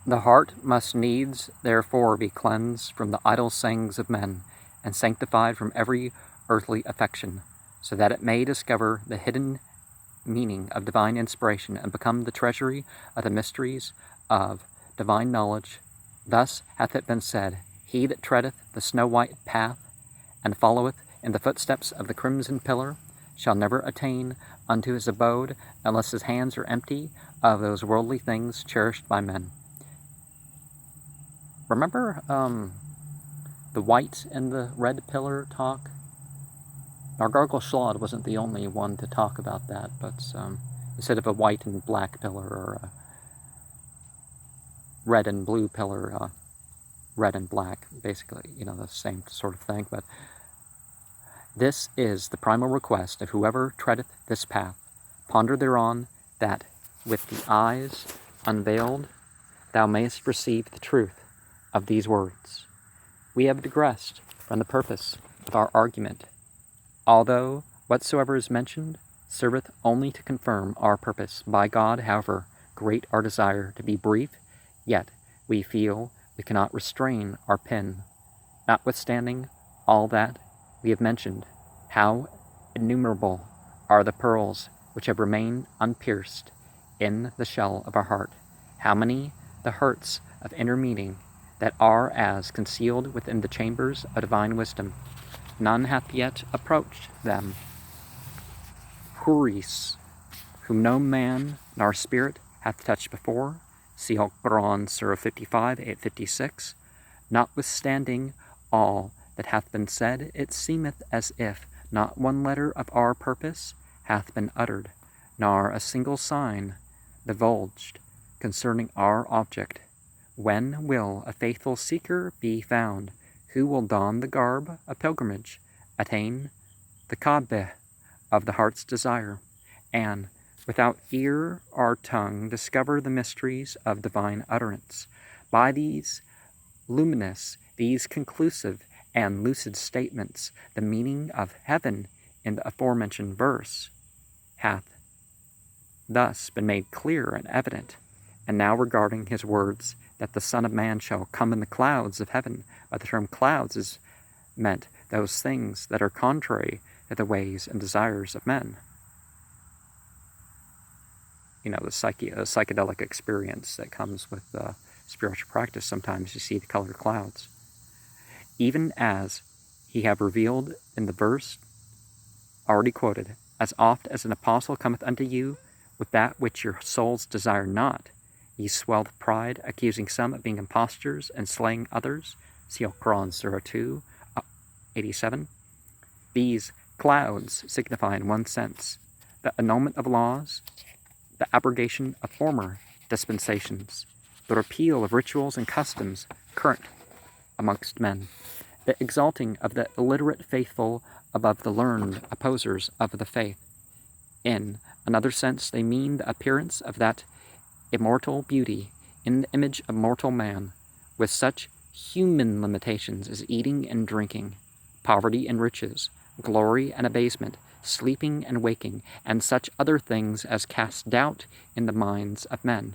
The heart must needs therefore be cleansed from the idle sayings of men, and sanctified from every earthly affection, so that it may discover the hidden meaning of divine inspiration, and become the treasury of the mysteries of divine knowledge. Thus hath it been said, He that treadeth the snow-white path, and followeth in the footsteps of the crimson pillar, shall never attain unto his abode, unless his hands are empty of those worldly things cherished by men. Remember the white and the red pillar talk? Nargargle Shlod wasn't the only one to talk about that, but instead of a white and black pillar, or a red and blue pillar, red and black, basically, the same sort of thing. But this is the primal request of whoever treadeth this path. Ponder thereon, that with the eyes unveiled thou mayest perceive the truth of these words. We have digressed from the purpose of our argument, although whatsoever is mentioned serveth only to confirm our purpose. By God, however great our desire to be brief, yet we feel we cannot restrain our pen, notwithstanding all that we have mentioned. How innumerable are the pearls which have remained unpierced in the shell of our heart! How many the hurts of inner meaning that are as concealed within the chambers of divine wisdom! None hath yet approached them. Huris, whom no man nor spirit hath touched before. See Al-Quran, Surah 55, 856. Notwithstanding all that hath been said, it seemeth as if not one letter of our purpose hath been uttered, nor a single sign divulged concerning our object. When will a faithful seeker be found, who will don the garb of pilgrimage, attain the Kaabah of the heart's desire, and without ear or tongue discover the mysteries of divine utterance? By these luminous, these conclusive and lucid statements, the meaning of heaven in the aforementioned verse hath thus been made clear and evident. And now regarding his words, that the Son of Man shall come in the clouds of heaven, by the term clouds is meant those things that are contrary to the ways and desires of men. The psychedelic experience that comes with spiritual practice. Sometimes you see the colored clouds. Even as he have revealed in the verse already quoted, as oft as an apostle cometh unto you with that which your souls desire not, ye swell with pride, accusing some of being impostors and slaying others. See Al-Quran, Surah 2, 87. These clouds signify in one sense the annulment of laws, the abrogation of former dispensations, the repeal of rituals and customs current amongst men, the exalting of the illiterate faithful above the learned opposers of the faith. In another sense, they mean the appearance of that immortal beauty in the image of mortal man, with such human limitations as eating and drinking, poverty and riches, glory and abasement, sleeping and waking, and such other things as cast doubt in the minds of men,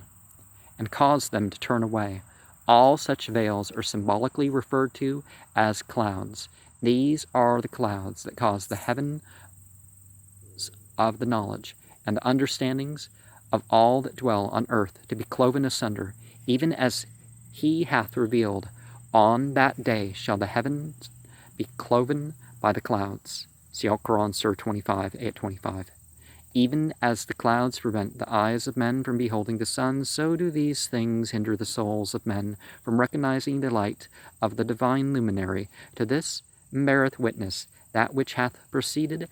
and cause them to turn away. All such veils are symbolically referred to as clouds. These are the clouds that cause the heavens of the knowledge and the understandings of all that dwell on earth to be cloven asunder, even as he hath revealed. On that day shall the heavens be cloven by the clouds. See Al-Quran, Surah 25, 825. Even as the clouds prevent the eyes of men from beholding the sun, so do these things hinder the souls of men from recognizing the light of the divine luminary. To this beareth witness that which hath proceeded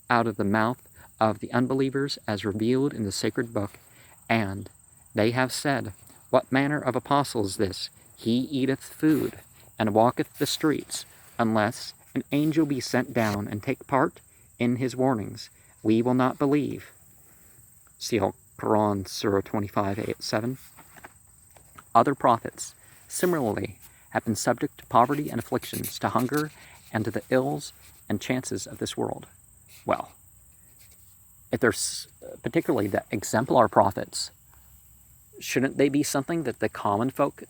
out of the mouth of the unbelievers, as revealed in the sacred book. And they have said, What manner of apostle is this? He eateth food, and walketh the streets, unless an angel be sent down and take part in his warnings. We will not believe. See Al-Quran, Surah 25, 8, 7. Other prophets, similarly, have been subject to poverty and afflictions, to hunger, and to the ills and chances of this world. Well, if there's particularly the exemplar prophets, shouldn't they be something that the common folk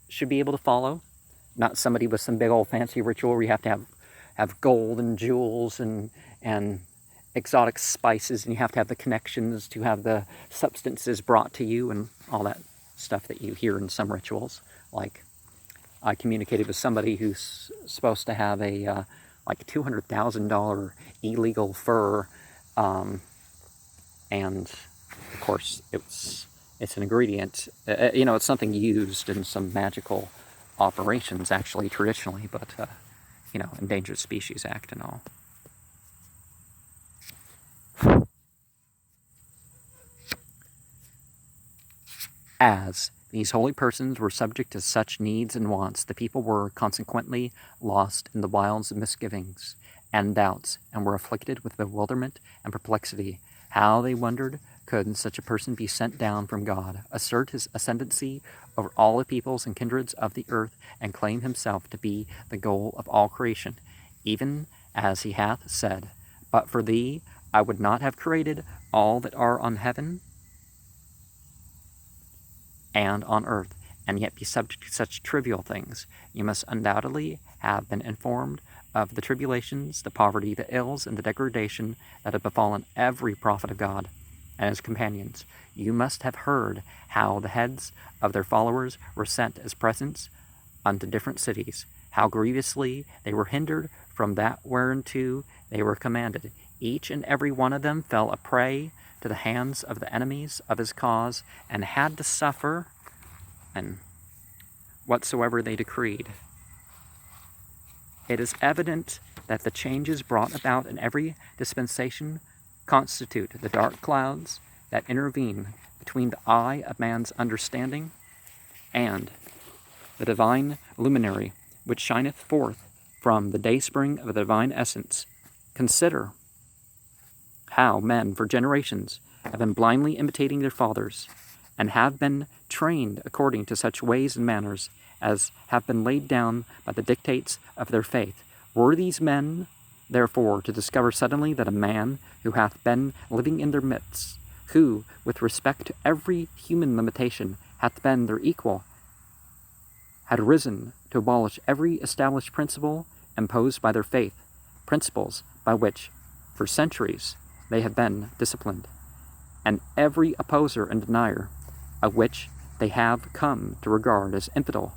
should be able to follow? Not somebody with some big old fancy ritual where you have to have gold and jewels and exotic spices, and you have to have the connections to have the substances brought to you and all that stuff that you hear in some rituals. Like, I communicated with somebody who's supposed to have a like $200,000 illegal fur, and of course it's an ingredient. It's something used in some magical operations, actually, traditionally, but Endangered Species Act and all. As these holy persons were subject to such needs and wants, the people were consequently lost in the wilds of misgivings and doubts, and were afflicted with bewilderment and perplexity. How, they wondered, could such a person be sent down from God, assert his ascendancy over all the peoples and kindreds of the earth, and claim himself to be the goal of all creation, even as he hath said, "But for thee I would not have created all that are on heaven and on earth, and yet be subject to such trivial things." You must undoubtedly have been informed of the tribulations, the poverty, the ills, and the degradation that have befallen every prophet of God and his companions. You must have heard how the heads of their followers were sent as presents unto different cities, how grievously they were hindered from that whereunto they were commanded. Each and every one of them fell a prey to the hands of the enemies of his cause, and had to suffer and whatsoever they decreed. It is evident that the changes brought about in every dispensation constitute the dark clouds that intervene between the eye of man's understanding and the divine luminary which shineth forth from the dayspring of the divine essence. Consider how men for generations have been blindly imitating their fathers, and have been trained according to such ways and manners as have been laid down by the dictates of their faith. Were these men, therefore, to discover suddenly that a man who hath been living in their midst, who, with respect to every human limitation, hath been their equal, had risen to abolish every established principle imposed by their faith, principles by which, for centuries, they have been disciplined, and every opposer and denier of which they have come to regard as infidel,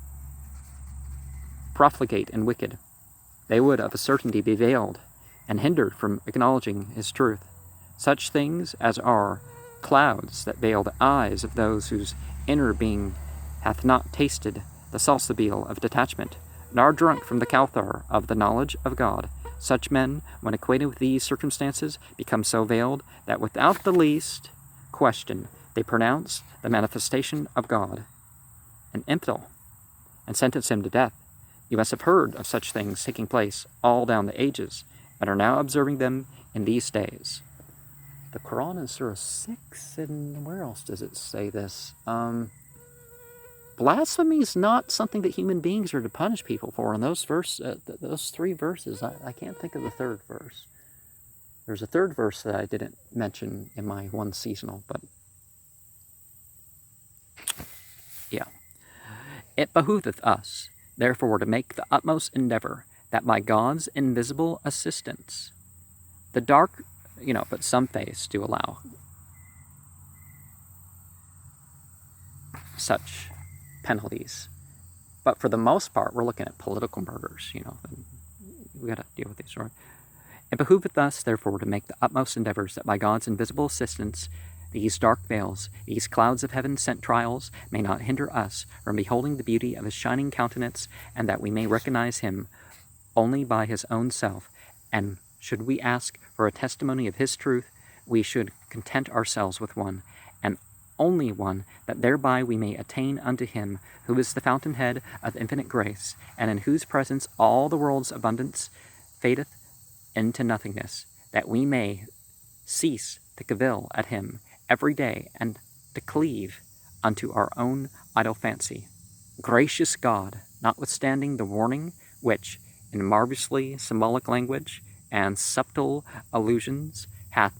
profligate, and wicked, they would of a certainty be veiled and hindered from acknowledging his truth. Such things as are clouds that veil the eyes of those whose inner being hath not tasted the salsabil of detachment, and are drunk from the Kauthar of the knowledge of God. Such men, when acquainted with these circumstances, become so veiled that without the least question they pronounce the manifestation of God an infidel, and sentence him to death. You must have heard of such things taking place all down the ages, and are now observing them in these days. The Quran in Surah 6, and where else does it say this? Blasphemy is not something that human beings are to punish people for. In those those three verses, I can't think of the third verse. There's a third verse that I didn't mention in my one seasonal, but yeah. It behooveth us, therefore, to make the utmost endeavor that by God's invisible assistance, the dark, but some faiths do allow such penalties. But for the most part, we're looking at political murders, we got to deal with these, right? It behooveth us, therefore, to make the utmost endeavors that by God's invisible assistance, these dark veils, these clouds of heaven-sent trials, may not hinder us from beholding the beauty of his shining countenance, and that we may recognize him only by his own self. And should we ask for a testimony of his truth, we should content ourselves with one, and only one, that thereby we may attain unto him who is the fountainhead of infinite grace, and in whose presence all the world's abundance fadeth into nothingness, that we may cease to cavil at him every day, and to cleave unto our own idle fancy. Gracious God, notwithstanding the warning which, in marvelously symbolic language and subtle allusions, hath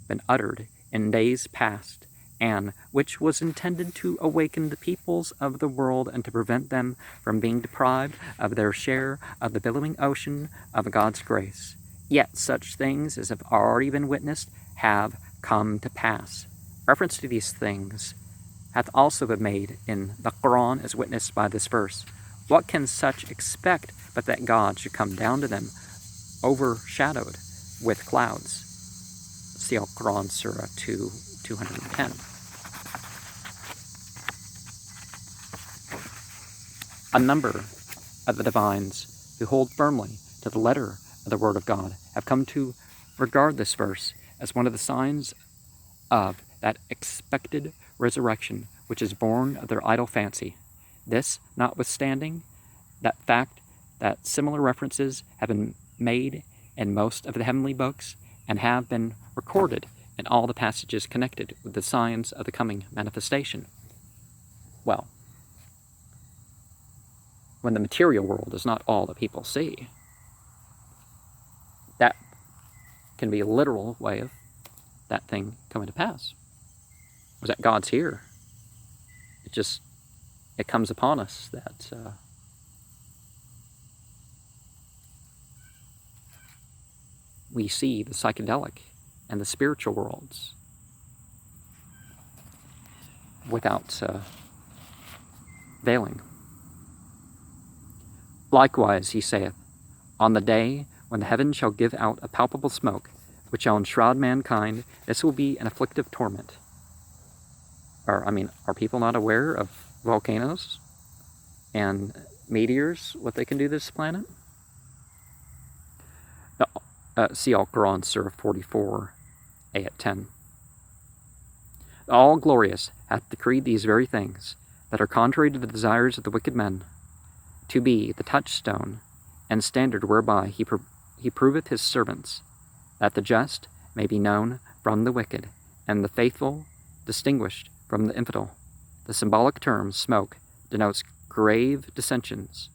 been uttered in days past, and which was intended to awaken the peoples of the world and to prevent them from being deprived of their share of the billowing ocean of God's grace. Yet such things as have already been witnessed have come to pass. Reference to these things hath also been made in the Quran as witnessed by this verse. What can such expect but that God should come down to them overshadowed with clouds? See Al-Quran, Surah 210. A number of the divines who hold firmly to the letter of the Word of God have come to regard this verse as one of the signs of that expected resurrection which is born of their idle fancy. This notwithstanding that fact that similar references have been made in most of the heavenly books and have been recorded in all the passages connected with the signs of the coming manifestation. Well, when the material world is not all that people see, that can be a literal way of that thing coming to pass. Was that God's here? It comes upon us that we see the psychedelic and the spiritual worlds without veiling. Likewise, he saith, on the day when the heaven shall give out a palpable smoke, which shall enshroud mankind, this will be an afflictive torment. Are people not aware of volcanoes and meteors, what they can do to this planet? See Al-Quran, Surah 44, Ayat 10. The All-Glorious hath decreed these very things, that are contrary to the desires of the wicked men, to be the touchstone and standard whereby he proveth his servants, that the just may be known from the wicked, and the faithful distinguished from the infidel. The symbolic term smoke denotes grave dissensions,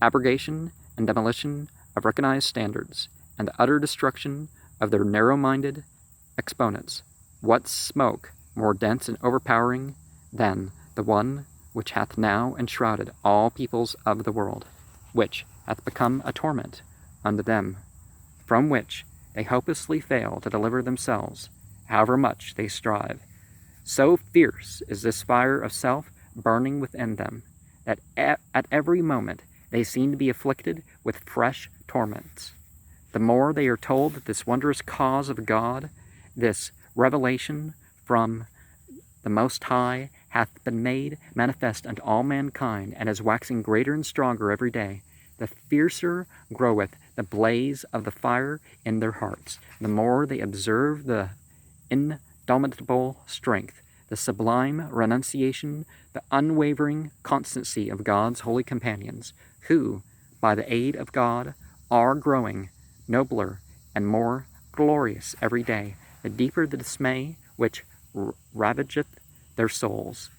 abrogation and demolition of recognized standards, and the utter destruction of their narrow-minded exponents. What smoke more dense and overpowering than the one which hath now enshrouded all peoples of the world, which hath become a torment unto them, from which they hopelessly fail to deliver themselves, however much they strive. So fierce is this fire of self burning within them, that at every moment they seem to be afflicted with fresh torments. The more they are told that this wondrous cause of God, this revelation from the Most High, hath been made manifest unto all mankind, and is waxing greater and stronger every day, the fiercer groweth the blaze of the fire in their hearts. The more they observe the indomitable strength, the sublime renunciation, the unwavering constancy of God's holy companions, who, by the aid of God, are growing nobler and more glorious every day, the deeper the dismay which ravageth their souls.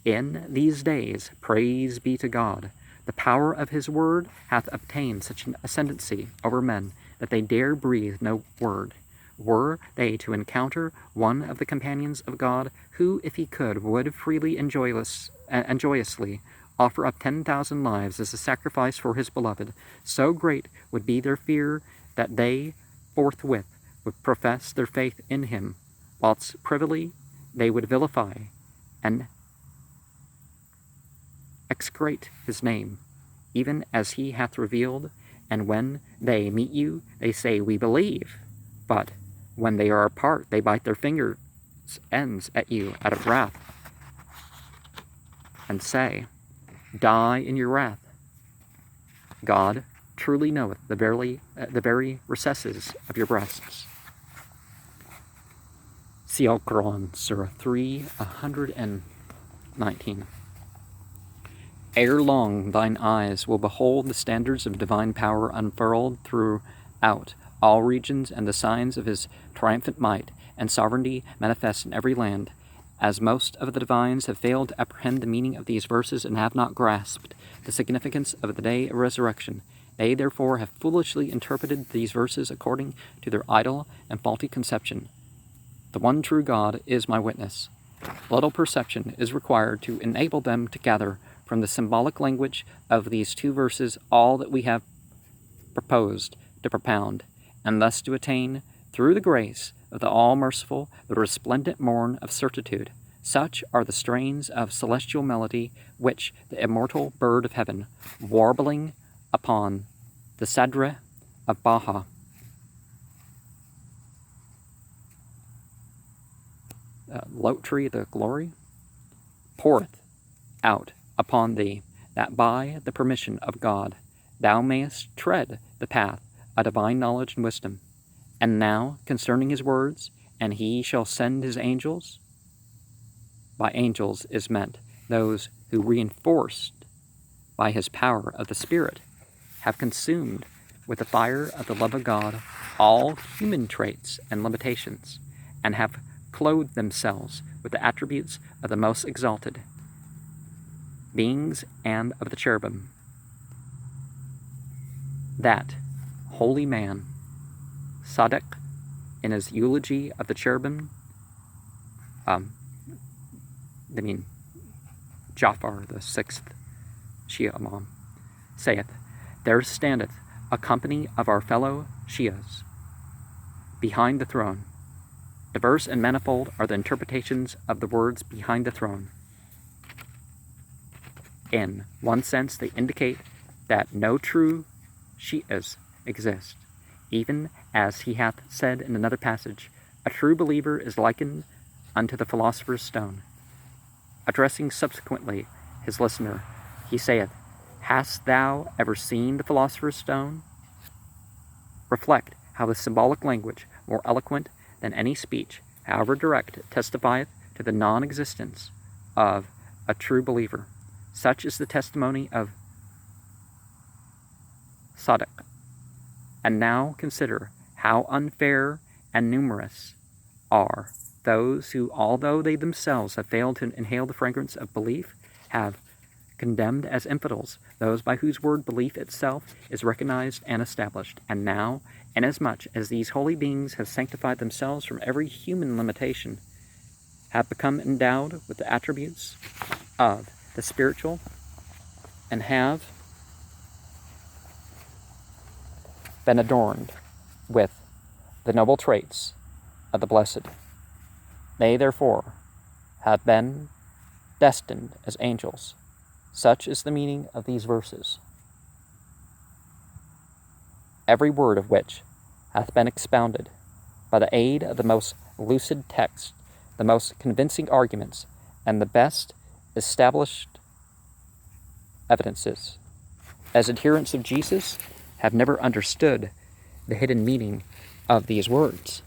In these days, praise be to God, the power of his word hath obtained such an ascendancy over men that they dare breathe no word. Were they to encounter one of the companions of God, who, if he could, would freely and joyously offer up 10,000 lives as a sacrifice for his beloved, so great would be their fear that they forthwith would profess their faith in him, whilst privily they would vilify and execrate his name, even as he hath revealed. And when they meet you, they say, we believe. But when they are apart, they bite their fingers' ends at you out of wrath, and say, die in your wrath. God truly knoweth the very recesses of your breasts. See Al-Quran, Surah 3:119. Ere long thine eyes will behold the standards of divine power unfurled throughout all regions, and the signs of his triumphant might and sovereignty manifest in every land. As most of the divines have failed to apprehend the meaning of these verses and have not grasped the significance of the day of resurrection, they therefore have foolishly interpreted these verses according to their idle and faulty conception. The one true God is my witness. Little perception is required to enable them to gather from the symbolic language of these two verses all that we have proposed to propound, and thus to attain, through the grace of the all-merciful, the resplendent morn of certitude. Such are the strains of celestial melody which the immortal bird of heaven, warbling upon the Sadra of Baha, Lote tree, the glory, poureth out upon thee, that by the permission of God thou mayest tread the path of divine knowledge and wisdom. And now, concerning his words, and he shall send his angels, by angels is meant those who, reinforced by his power of the Spirit, have consumed with the fire of the love of God all human traits and limitations, and have clothed themselves with the attributes of the most exalted beings and of the cherubim. That holy man, Sadiq, in his eulogy of the cherubim, Jafar, the sixth Shia Imam, saith, "There standeth a company of our fellow Shias behind the throne. Diverse and manifold are the interpretations of the words behind the throne. In one sense, they indicate that no true Shias exist, even as he hath said in another passage, a true believer is likened unto the philosopher's stone." Addressing subsequently his listener, he saith, "Hast thou ever seen the philosopher's stone?" Reflect how the symbolic language, more eloquent than any speech, however direct, testifieth to the non-existence of a true believer. Such is the testimony of Sadiq. And now consider how unfair and numerous are those who, although they themselves have failed to inhale the fragrance of belief, have condemned as infidels those by whose word belief itself is recognized and established. And now, inasmuch as these holy beings have sanctified themselves from every human limitation, have become endowed with the attributes of the spiritual, and have been adorned with the noble traits of the blessed. They, therefore, have been destined as angels. Such is the meaning of these verses, every word of which hath been expounded by the aid of the most lucid text, the most convincing arguments, and the best established evidences. As adherents of Jesus have never understood the hidden meaning of these words,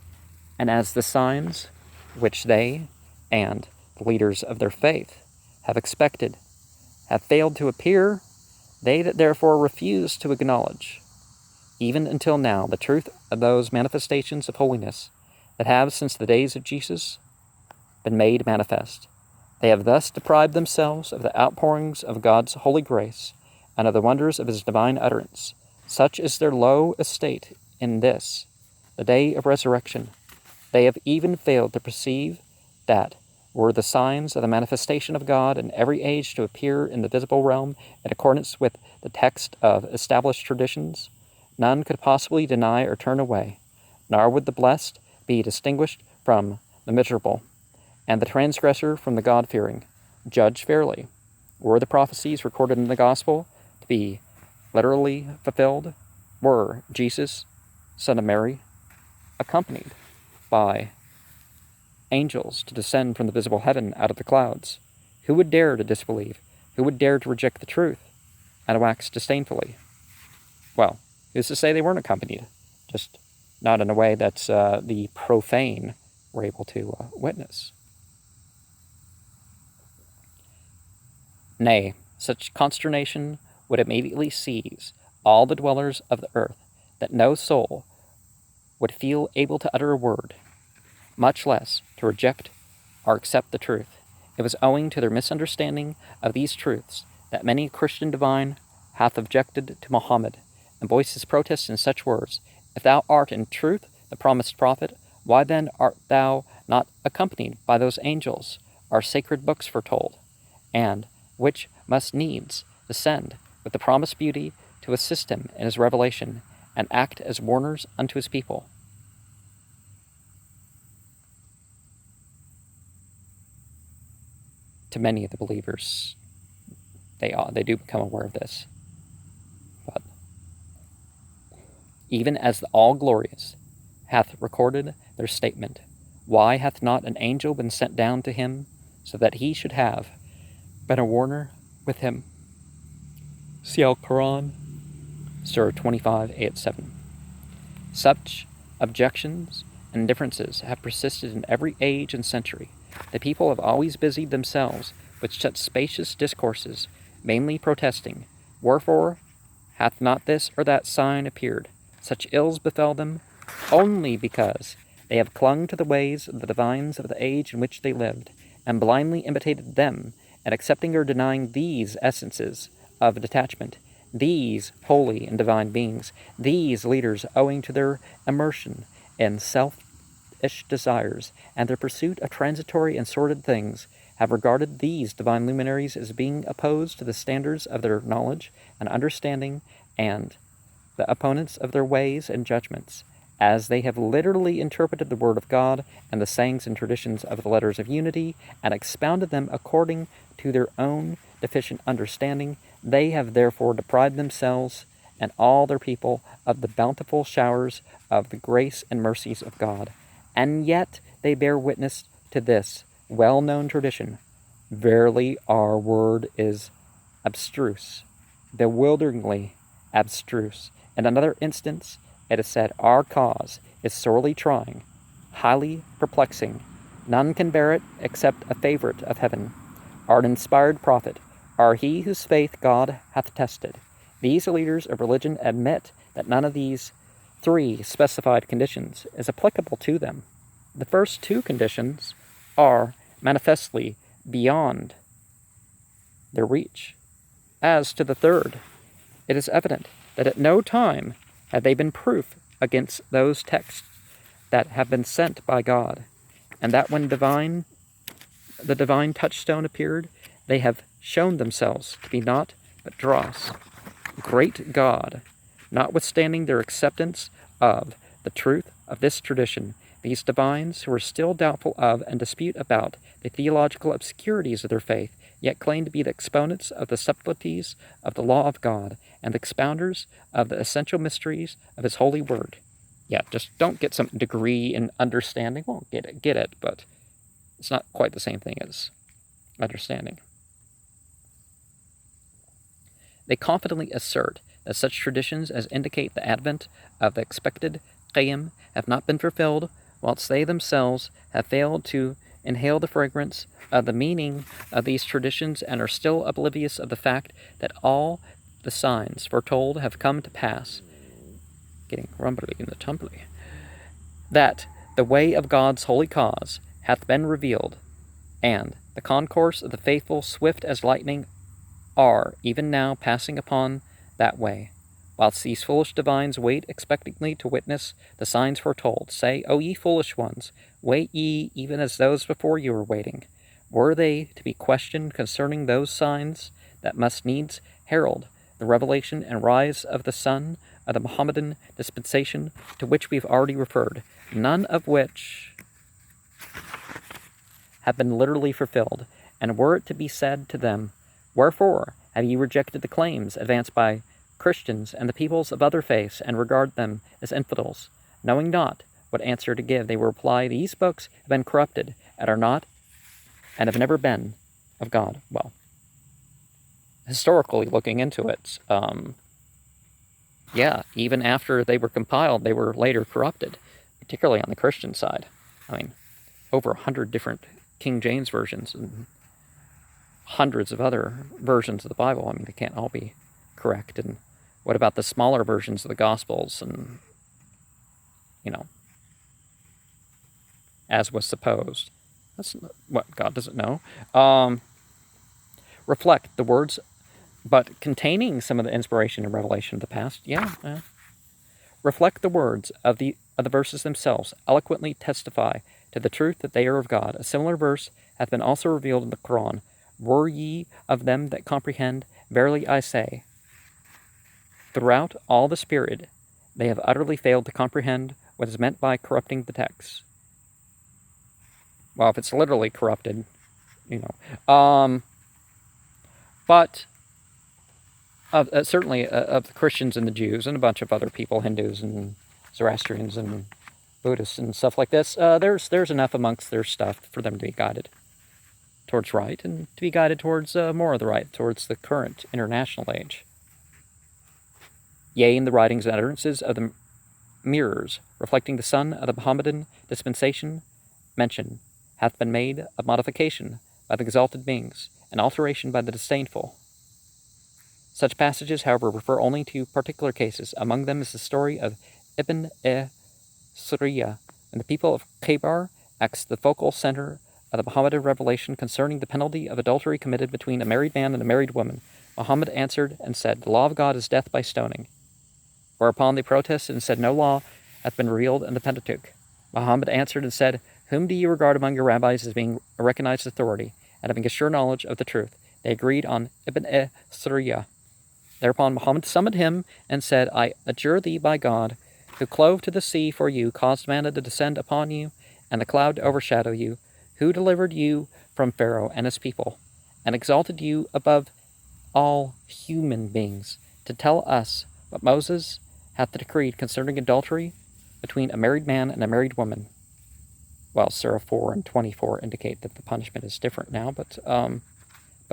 and as the signs which they and the leaders of their faith have expected have failed to appear, they that therefore refuse to acknowledge, even until now, the truth of those manifestations of holiness that have, since the days of Jesus, been made manifest. They have thus deprived themselves of the outpourings of God's holy grace and of the wonders of his divine utterance. Such is their low estate in this, the day of resurrection. They have even failed to perceive that, were the signs of the manifestation of God in every age to appear in the visible realm in accordance with the text of established traditions, none could possibly deny or turn away, nor would the blessed be distinguished from the miserable, and the transgressor from the God-fearing, judged fairly. Were the prophecies recorded in the gospel to be literally fulfilled, were Jesus, son of Mary, accompanied by angels to descend from the visible heaven out of the clouds, who would dare to disbelieve? Who would dare to reject the truth and wax disdainfully? Well, who's to say they weren't accompanied? Just not in a way that the profane were able to witness. Nay, such consternation would immediately seize all the dwellers of the earth, that no soul would feel able to utter a word, much less to reject or accept the truth. It was owing to their misunderstanding of these truths that many a Christian divine hath objected to Muhammad, and voiced his protest in such words, "If thou art in truth the promised prophet, why then art thou not accompanied by those angels, are sacred books foretold, and which must needs descend with the promised beauty to assist him in his revelation and act as warners unto his people. To many of the believers, they do become aware of this. But even as the All-Glorious hath recorded their statement, why hath not an angel been sent down to him, so that he should have been a warner with him? See Al-Quran, Surah 25, Ayat 7. Such objections and differences have persisted in every age and century. The people have always busied themselves with such spacious discourses, mainly protesting, wherefore hath not this or that sign appeared? Such ills befell them only because they have clung to the ways of the divines of the age in which they lived, and blindly imitated them, and accepting or denying these essences of detachment, these holy and divine beings, these leaders, owing to their immersion in selfish desires and their pursuit of transitory and sordid things, have regarded these divine luminaries as being opposed to the standards of their knowledge and understanding, and the opponents of their ways and judgments, as they have literally interpreted the Word of God and the sayings and traditions of the letters of unity, and expounded them according to their own deficient understanding. They have therefore deprived themselves and all their people of the bountiful showers of the grace and mercies of God. And yet they bear witness to this well-known tradition: verily our word is abstruse, bewilderingly abstruse. In another instance, it is said, our cause is sorely trying, highly perplexing. None can bear it except a favorite of heaven, our inspired prophet, are he whose faith God hath tested. These leaders of religion admit that none of these three specified conditions is applicable to them. The first two conditions are manifestly beyond their reach. As to the third, it is evident that at no time had they been proof against those texts that have been sent by God, and that when the divine touchstone appeared, they have shown themselves to be naught but dross. Great God, notwithstanding their acceptance of the truth of this tradition, these divines, who are still doubtful of and dispute about the theological obscurities of their faith, yet claim to be the exponents of the subtleties of the law of God and the expounders of the essential mysteries of His holy word. Yeah, just don't get some degree in understanding. Well, get it, but it's not quite the same thing as understanding. They confidently assert that such traditions as indicate the advent of the expected Qiyam have not been fulfilled, whilst they themselves have failed to inhale the fragrance of the meaning of these traditions, and are still oblivious of the fact that all the signs foretold have come to pass. Getting rumbly in the tumbly. That the way of God's holy cause hath been revealed, and the concourse of the faithful, swift as lightning, are even now passing upon that way, whilst these foolish divines wait expectantly to witness the signs foretold. Say, O ye foolish ones, wait ye even as those before you were waiting. Were they to be questioned concerning those signs that must needs herald the revelation and rise of the Son of the Mohammedan dispensation, to which we have already referred, none of which have been literally fulfilled? And were it to be said to them, wherefore have ye rejected the claims advanced by Christians and the peoples of other faiths, and regard them as infidels? Knowing not what answer to give, they will reply, these books have been corrupted, and are not, and have never been of God. Well, historically looking into it, even after they were compiled, they were later corrupted, particularly on the Christian side. I mean, over 100 different King James versions and hundreds of other versions of the Bible. I mean, they can't all be correct. And what about the smaller versions of the Gospels? And, as was supposed. That's what God doesn't know. Reflect the words, but containing some of the inspiration and revelation of the past. Reflect the words of the verses themselves, eloquently testify to the truth that they are of God. A similar verse hath been also revealed in the Quran. Were ye of them that comprehend? Verily I say, throughout all this period, they have utterly failed to comprehend what is meant by corrupting the text. Well, if it's literally corrupted, but certainly of the Christians and the Jews and a bunch of other people, Hindus and Zoroastrians and Buddhists and stuff like this, there's enough amongst their stuff for them to be guided towards right and to be guided towards more of the right, towards the current international age. Yea, in the writings and utterances of the mirrors, reflecting the sun of the Mohammedan dispensation, mention hath been made of modification by the exalted beings, and alteration by the disdainful. Such passages, however, refer only to particular cases. Among them is the story of Ibn-e-Suriya, and the people of Khaybar acts the focal center of the Mohammedan revelation concerning the penalty of adultery committed between a married man and a married woman. Muhammad answered and said, the law of God is death by stoning. Whereupon they protested and said, no law hath been revealed in the Pentateuch. Muhammad answered and said, whom do you regard among your rabbis as being a recognized authority, and having a sure knowledge of the truth? They agreed on Ibn-e-Suriya. Thereupon Muhammad summoned him and said, I adjure thee by God, who clove to the sea for you, caused manna to descend upon you, and the cloud to overshadow you, who delivered you from Pharaoh and his people, and exalted you above all human beings, to tell us what Moses hath decreed concerning adultery between a married man and a married woman. Well, Surah 4 and 24 indicate that the punishment is different now, but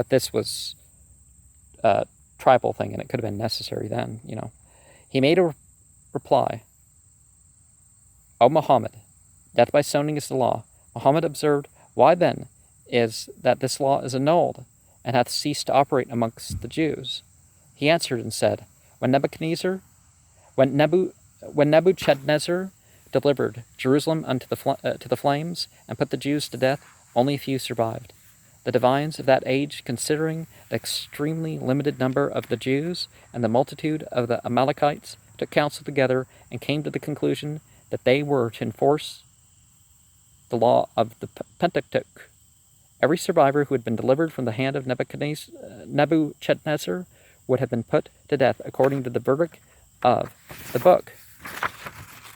this was a tribal thing, and it could have been necessary then, He made a reply, O Muhammad, death by stoning is the law. Muhammad observed, why then is that this law is annulled, and hath ceased to operate amongst the Jews? He answered and said, when Nebuchadnezzar delivered Jerusalem unto the flames, and put the Jews to death, only a few survived. The divines of that age, considering the extremely limited number of the Jews and the multitude of the Amalekites, took counsel together and came to the conclusion that they were to enforce the law of the Pentateuch. Every survivor who had been delivered from the hand of Nebuchadnezzar would have been put to death according to the verdict of the book.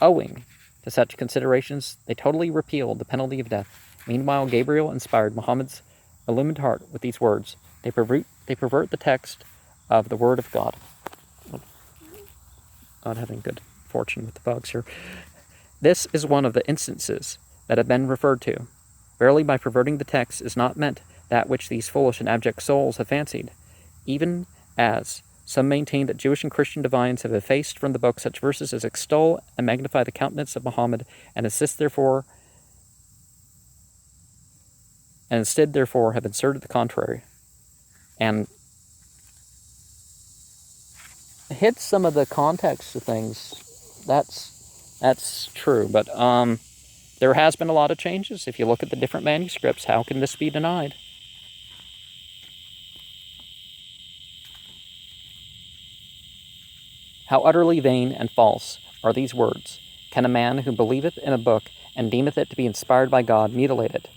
Owing to such considerations, they totally repealed the penalty of death. Meanwhile, Gabriel inspired Muhammad's illumined heart with these words. They pervert the text of the word of God. Not having good fortune with the bugs here. This is one of the instances that have been referred to. Verily, by perverting the text is not meant that which these foolish and abject souls have fancied, even as some maintain that Jewish and Christian divines have effaced from the book such verses as extol and magnify the countenance of Muhammad, and instead therefore have inserted the contrary, and hits some of the context of things. That's true, but there has been a lot of changes. If you look at the different manuscripts, how can this be denied? How utterly vain and false are these words. Can a man who believeth in a book and deemeth it to be inspired by God mutilate it?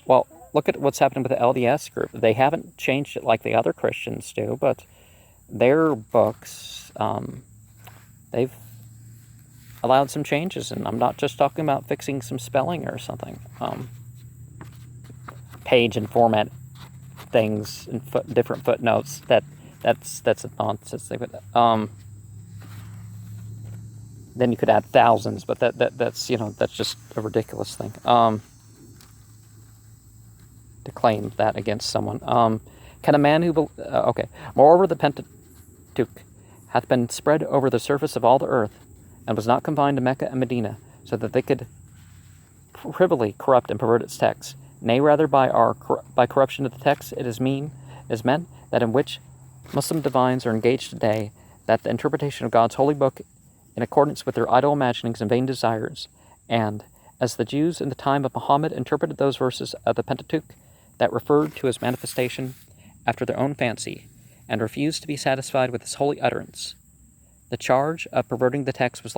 Well, look at what's happening with the LDS group. They haven't changed it like the other Christians do, but their books, they've allowed some changes, and I'm not just talking about fixing some spelling or something. Page and format things and different footnotes. That's a nonsense thing. But then you could add thousands, but that's just a ridiculous thing. To claim that against someone. Can a man who okay. Moreover, the Pentateuch hath been spread over the surface of all the earth, and was not confined to Mecca and Medina, so that they could privily corrupt and pervert its text. Nay, rather by corruption of the text, it is meant that in which Muslim divines are engaged today, that the interpretation of God's holy book in accordance with their idle imaginings and vain desires, and as the Jews in the time of Muhammad interpreted those verses of the Pentateuch that referred to his manifestation after their own fancy, and refused to be satisfied with his holy utterance. The charge of perverting the text was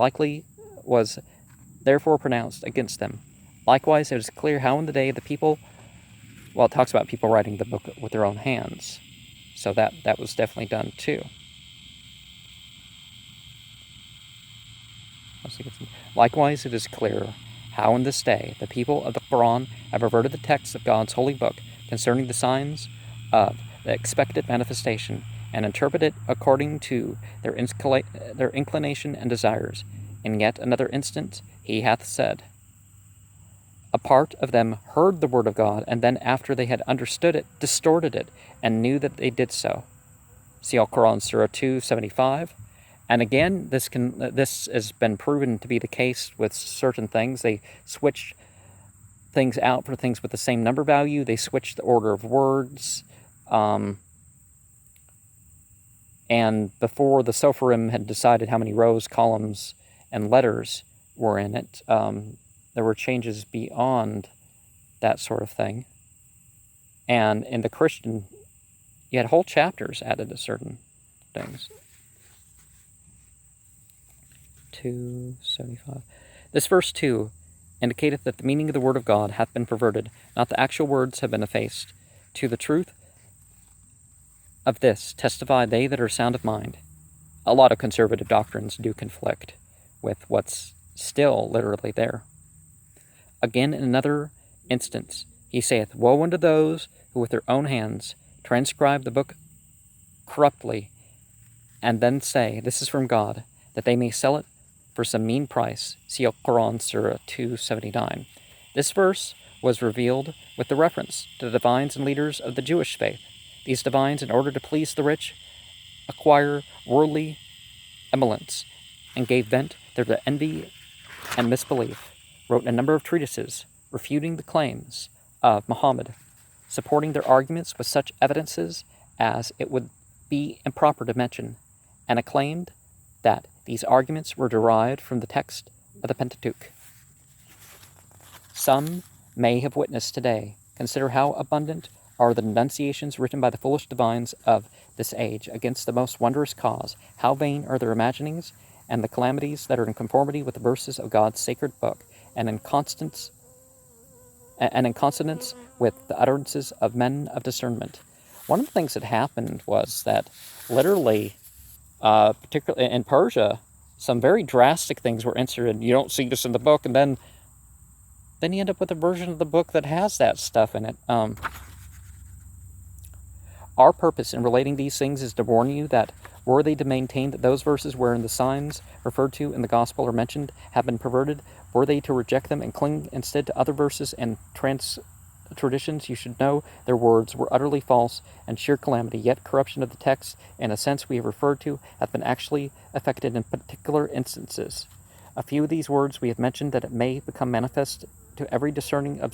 therefore pronounced against them. Likewise, it is clear how in the day the people, well, it talks about people writing the book with their own hands. So that was definitely done too. Likewise, it is clear how in this day the people of the Quran have perverted the text of God's holy book concerning the signs of the expected manifestation, and interpret it according to their inclination and desires. In yet another instance, he hath said, a part of them heard the word of God, and then after they had understood it, distorted it, and knew that they did so. See Al-Quran, Surah 275. And again, this has been proven to be the case with certain things. They switch things out for things with the same number value. They switch the order of words. And before the Sopharim had decided how many rows, columns, and letters were in it, there were changes beyond that sort of thing. And in the Christian, you had whole chapters added to certain things. 275. This verse 2 indicateth that the meaning of the word of God hath been perverted, not the actual words have been effaced. To the truth of this testify they that are sound of mind. A lot of conservative doctrines do conflict with what's still literally there. Again, in another instance, he saith, woe unto those who with their own hands transcribe the book corruptly, and then say, this is from God, that they may sell it for some mean price. See Al-Quran, Surah 279. This verse was revealed with the reference to the divines and leaders of the Jewish faith. These divines, in order to please the rich, acquire worldly emoluments, and gave vent to their envy and misbelief, wrote a number of treatises refuting the claims of Muhammad, supporting their arguments with such evidences as it would be improper to mention, and acclaimed that these arguments were derived from the text of the Pentateuch. Some may have witnessed today. Consider how abundant are the denunciations written by the foolish divines of this age against the most wondrous cause. How vain are their imaginings, and the calamities that are in conformity with the verses of God's sacred book, and in consonance with the utterances of men of discernment. One of the things that happened was that literally, particularly in Persia, some very drastic things were inserted. You don't see this in the book, and then you end up with a version of the book that has that stuff in it. Our purpose in relating these things is to warn you that were they to maintain that those verses wherein the signs referred to in the gospel are mentioned have been perverted, were they to reject them and cling instead to other verses and traditions, you should know their words were utterly false and sheer calamity, yet corruption of the text, in a sense we have referred to, hath been actually effected in particular instances. A few of these words we have mentioned that it may become manifest to every discerning observer